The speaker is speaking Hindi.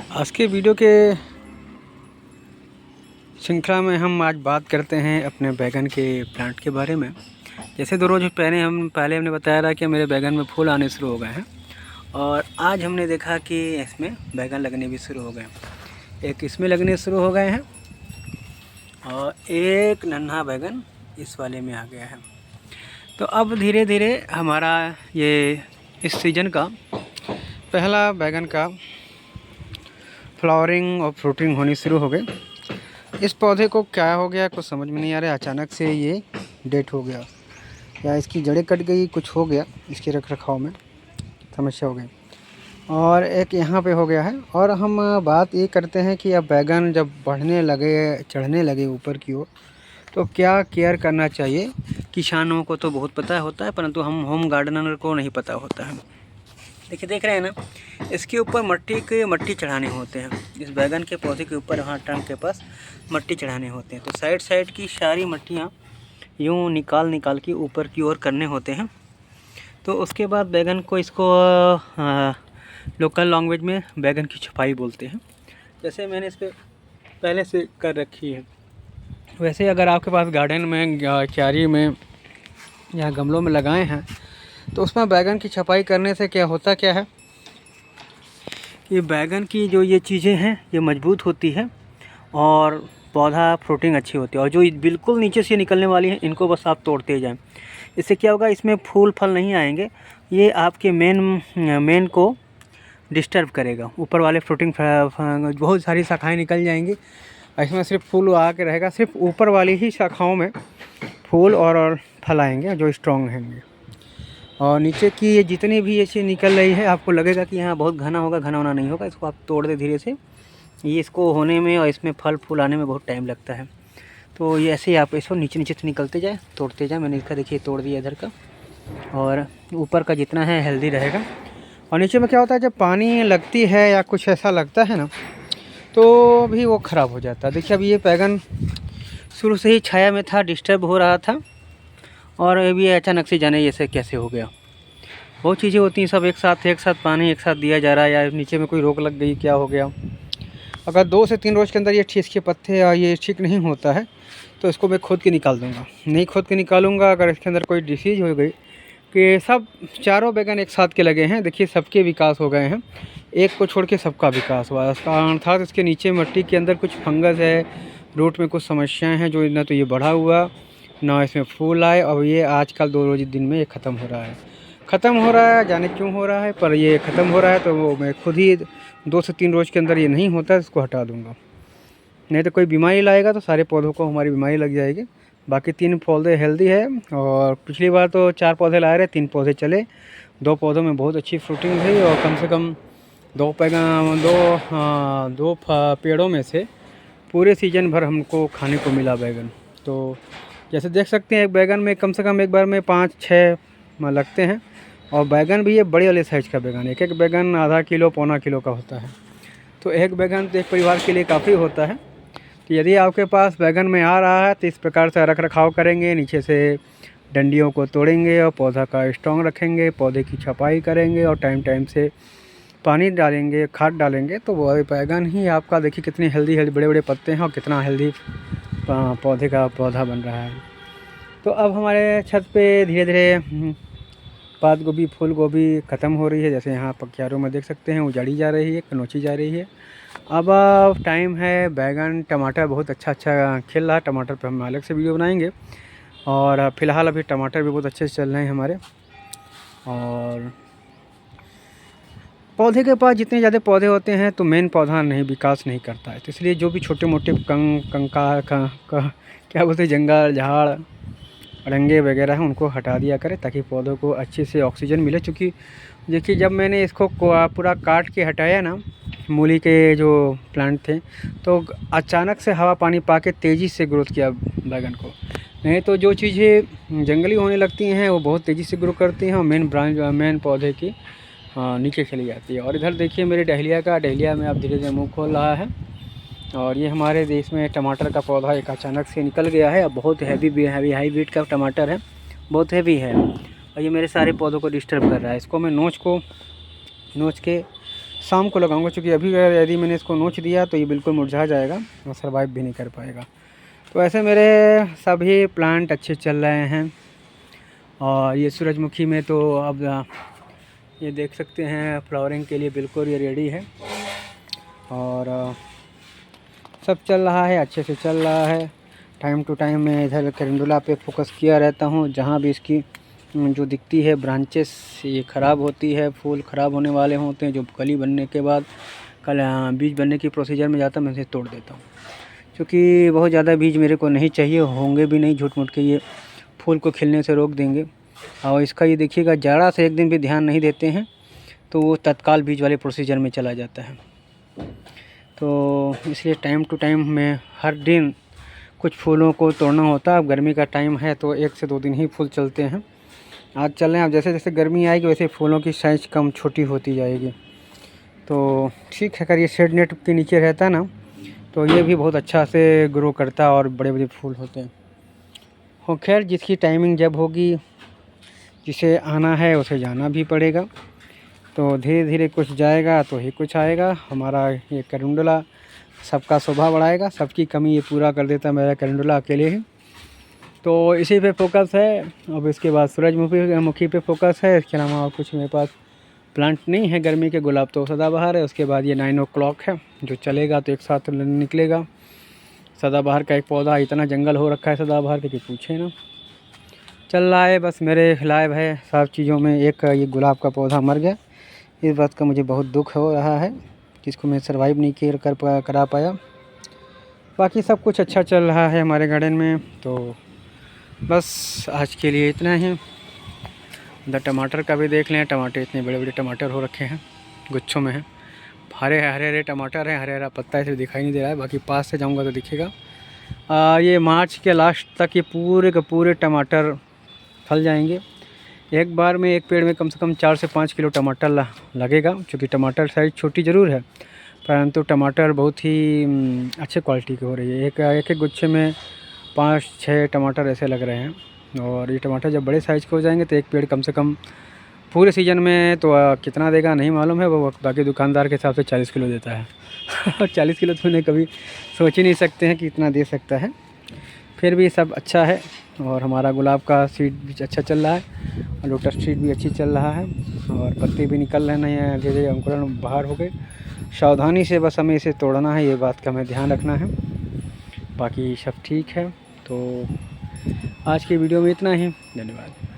आज के वीडियो के श्रृंखला में हम आज बात करते हैं अपने बैगन के प्लांट के बारे में। जैसे 2 रोज़ पहले हमने बताया था कि मेरे बैगन में फूल आने शुरू हो गए हैं और आज हमने देखा कि इसमें बैगन लगने भी शुरू हो गए हैं। एक इसमें लगने शुरू हो गए हैं और एक नन्हा बैगन इस वाले में आ गया है। तो अब धीरे धीरे हमारा ये इस सीज़न का पहला बैगन का फ्लावरिंग और फ्रूटिंग होनी शुरू हो गई। इस पौधे को क्या हो गया कुछ समझ में नहीं आ रहा है। अचानक से ये डेट हो गया या इसकी जड़ें कट गई, कुछ हो गया, इसके रख रखाव में समस्या हो गई। और एक यहाँ पे हो गया है। और हम बात ये करते हैं कि अब बैगन जब बढ़ने लगे, चढ़ने लगे ऊपर की ओर, तो क्या केयर करना चाहिए। किसानों को तो बहुत पता होता है, परंतु हम होम गार्डनर को नहीं पता होता है। देखिए, देख रहे हैं ना, इसके ऊपर मट्टी चढ़ाने होते हैं। इस बैगन के पौधे के ऊपर वहाँ टंग के पास मट्टी चढ़ाने होते हैं। तो साइड की सारी मट्टियाँ यूँ निकाल के ऊपर की ओर करने होते हैं। तो उसके बाद बैगन को इसको लोकल लैंग्वेज में बैगन की छपाई बोलते हैं। जैसे मैंने इस पर पहले से कर रखी है, वैसे अगर आपके पास गार्डन में, क्यारी में या गमलों में लगाए हैं तो उसमें बैगन की छपाई करने से क्या होता है कि बैगन की जो ये चीज़ें हैं ये मजबूत होती है और पौधा फ्रूटिंग अच्छी होती है। और जो बिल्कुल नीचे से निकलने वाली हैं इनको बस आप तोड़ते जाएं। इससे क्या होगा, इसमें फूल फल नहीं आएंगे, ये आपके मेन को डिस्टर्ब करेगा। ऊपर वाले फ्रूटिंग बहुत सारी शाखाएँ निकल जाएंगी, इसमें सिर्फ फूल आ के रहेगा। सिर्फ ऊपर वाली ही शाखाओं में फूल और फल आएंगे जो स्ट्रॉन्ग रहेंगे। और नीचे की ये जितनी भी ये चीज़ निकल रही है, आपको लगेगा कि यहाँ बहुत घना होगा, घना होना नहीं होगा। इसको आप तोड़ दे धीरे से, ये इसको होने में और इसमें फल फूल आने में बहुत टाइम लगता है। तो ये ऐसे ही आप इसको नीचे से निकलते जाए, तोड़ते जाए। मैंने इसका देखिए तोड़ दिया इधर का, और ऊपर का जितना है हेल्दी रहेगा। और नीचे में क्या होता है, जब पानी लगती है या कुछ ऐसा लगता है ना, तो भी वो ख़राब हो जाता है। देखिए, अब ये बैगन शुरू से ही छाया में था, डिस्टर्ब हो रहा था, और अभी अचानक से जाने ऐसे कैसे हो गया। बहुत चीज़ें होती हैं, सब एक साथ पानी एक साथ दिया जा रहा है, या नीचे में कोई रोक लग गई, क्या हो गया। अगर 2 से 3 रोज़ के अंदर ये इसके पत्ते या ये ठीक नहीं होता है तो इसको मैं खोद के निकाल दूँगा। नहीं खोद के निकालूँगा, अगर इसके अंदर कोई डिसीज़ हो गई कि सब चारों बैगन एक साथ के लगे हैं, देखिए सबके विकास हो गए हैं, एक को छोड़ के सबका विकास हुआ, अर्थात इसके नीचे मिट्टी के अंदर कुछ फंगस है, रूट में कुछ समस्याएँ हैं, जो ना तो ये बढ़ा हुआ ना इसमें फूल आए। और ये आजकल 2 रोज़ दिन में ये ख़त्म हो रहा है, जाने क्यों हो रहा है, पर ये ख़त्म हो रहा है। तो वो मैं खुद ही 2 से 3 रोज़ के अंदर ये नहीं होता, इसको हटा दूँगा। नहीं तो कोई बीमारी लाएगा तो सारे पौधों को हमारी बीमारी लग जाएगी। बाकी 3 पौधे हेल्दी है, और पिछली बार तो 4 पौधे लाए रहे, 3 पौधे चले। 2 पौधों में बहुत अच्छी फ्रूटिंग थी, और कम से कम 2 पेड़ों में से पूरे सीजन भर हमको खाने को मिला बैगन। तो जैसे देख सकते हैं, एक बैगन में कम से कम एक बार में 5-6 लगते हैं। और बैगन भी ये बड़े वाले साइज़ का बैगन, एक बैगन आधा किलो पौना किलो का होता है। तो एक बैगन तो एक परिवार के लिए काफ़ी होता है। तो यदि आपके पास बैगन में आ रहा है तो इस प्रकार से रख रखाव करेंगे, नीचे से डंडियों को तोड़ेंगे और पौधा का स्ट्रॉन्ग रखेंगे, पौधे की छपाई करेंगे और टाइम से पानी डालेंगे, खाद डालेंगे, तो वो बैगन ही आपका देखिए कितनी हेल्दी बड़े बड़े पत्ते हैं और कितना हेल्दी पौधे का पौधा बन रहा है। तो अब हमारे छत पे धीरे धीरे पात गोभी, फूल गोभी ख़त्म हो रही है। जैसे यहाँ पकियारों में देख सकते हैं, उजाड़ी जा रही है, कनोची जा रही है। अब टाइम है बैगन, टमाटर बहुत अच्छा खिल रहा है। टमाटर पे हम अलग से वीडियो बनाएंगे। और फ़िलहाल अभी टमाटर भी बहुत अच्छे से चल रहे हैं हमारे। और पौधे के पास जितने ज़्यादा पौधे होते हैं तो मेन पौधा नहीं विकास नहीं करता है। तो इसलिए जो भी छोटे मोटे क्या बोलते हैं, जंगल झाड़ रंगे वगैरह हैं, उनको हटा दिया करें ताकि पौधों को अच्छे से ऑक्सीजन मिले। क्योंकि देखिए, जब मैंने इसको पूरा काट के हटाया ना, मूली के जो प्लांट थे, तो अचानक से हवा पानी पा के तेज़ी से ग्रोथ किया बैगन को। नहीं तो जो चीज़ें जंगली होने लगती हैं वो बहुत तेज़ी से ग्रो करती हैं और मेन पौधे की नीचे चली जाती है। और इधर देखिए मेरे डहलिया में अब धीरे धीरे मुँह खोल रहा है। और ये हमारे देश में टमाटर का पौधा एक अचानक से निकल गया है। अब बहुत हाई वेट का टमाटर है, बहुत हैवी है, और ये मेरे सारे पौधों को डिस्टर्ब कर रहा है। इसको मैं नोच के शाम को लगाऊंगा, क्योंकि अभी यदि मैंने इसको नोच दिया तो ये बिल्कुल मुरझा जाएगा और सर्वाइव भी नहीं कर पाएगा। तो ऐसे मेरे सभी प्लांट अच्छे चल रहे हैं। और ये सूरजमुखी में तो अब ये देख सकते हैं फ्लावरिंग के लिए बिल्कुल ये रेडी है। और सब चल रहा है, अच्छे से चल रहा है। टाइम टू टाइम मैं इधर कैलेंडुला पे फोकस किया रहता हूँ। जहाँ भी इसकी जो दिखती है ब्रांचेस ये ख़राब होती है, फूल ख़राब होने वाले होते हैं, जो कली बनने के बाद बीज बनने की प्रोसीजर में जाता है, मैं इसे तोड़ देता हूँ। क्योंकि बहुत ज़्यादा बीज मेरे को नहीं चाहिए, होंगे भी नहीं, झूठ मूठ के ये फूल को खिलने से रोक देंगे। और इसका ये देखिएगा, ज़रा से एक दिन भी ध्यान नहीं देते हैं तो वो तत्काल बीज वाले प्रोसीजर में चला जाता है। तो इसलिए टाइम टू टाइम मैं हर दिन कुछ फूलों को तोड़ना होता है। अब गर्मी का टाइम है तो 1 से 2 दिन ही फूल चलते हैं। आज चल रहे हैं, अब जैसे जैसे गर्मी आएगी वैसे फूलों की साइज़ कम छोटी होती जाएगी। तो ठीक है, अगर ये शेड नेट के नीचे रहता है ना तो ये भी बहुत अच्छा से ग्रो करता है और बड़े बड़े फूल होते हैं। हो खैर, जिसकी टाइमिंग जब होगी, जिसे आना है उसे जाना भी पड़ेगा। तो धीरे धीरे कुछ जाएगा तो ही कुछ आएगा। हमारा ये कैलेंडुला सबका शोभा बढ़ाएगा, सबकी कमी ये पूरा कर देता मेरा कैलेंडुला अकेले ही। तो इसी पे फोकस है। अब इसके बाद सूरजमुखी पे फोकस है। इसके अलावा और कुछ मेरे पास प्लांट नहीं है। गर्मी के गुलाब तो सदाबहार है। उसके बाद ये 9 o'clock है जो चलेगा तो एक साथ निकलेगा। सदाबहार का एक पौधा, इतना जंगल हो रखा है सदाबहार के कि पूछे ना। चल रहा है बस मेरे खिलाफ है सब चीज़ों में। एक ये गुलाब का पौधा मर गया, इस बात का मुझे बहुत दुख हो रहा है, जिसको मैं सर्वाइव नहीं करा पाया। बाकी सब कुछ अच्छा चल रहा है हमारे गार्डन में। तो बस आज के लिए इतना ही। इधर टमाटर का भी देख लें। टमाटर इतने बड़े बड़े टमाटर हो रखे हैं, गुच्छों में हैं। हरे हरे टमाटर हैं, हरे हरा पत्ता इसे दिखाई नहीं दे रहा है, बाकी पास से जाऊंगा तो दिखेगा। ये मार्च के लास्ट तक ये पूरे के पूरे टमाटर फल जाएंगे। एक बार में एक पेड़ में कम से कम 4 से 5 किलो टमाटर लगेगा। क्योंकि टमाटर साइज़ छोटी ज़रूर है, परंतु टमाटर बहुत ही अच्छे क्वालिटी के हो रही है। एक गुच्छे में 5-6 टमाटर ऐसे लग रहे हैं। और ये टमाटर जब बड़े साइज़ के हो जाएंगे तो एक पेड़ कम से कम पूरे सीज़न में तो कितना देगा नहीं मालूम है, वो बाकी दुकानदार के हिसाब से 40 किलो देता है। और 40 किलो तो उन्हें कभी सोच ही नहीं सकते हैं कि इतना दे सकता है। फिर भी सब अच्छा है। और हमारा गुलाब का सीड भी अच्छा चल रहा है और लोटस सीड भी अच्छी चल रहा है। और पत्ते भी निकल रहे हैं, धीरे धीरे अंकुरण बाहर हो गए। सावधानी से बस हमें इसे तोड़ना है, ये बात का हमें ध्यान रखना है। बाकी सब ठीक है। तो आज की वीडियो में इतना ही। धन्यवाद।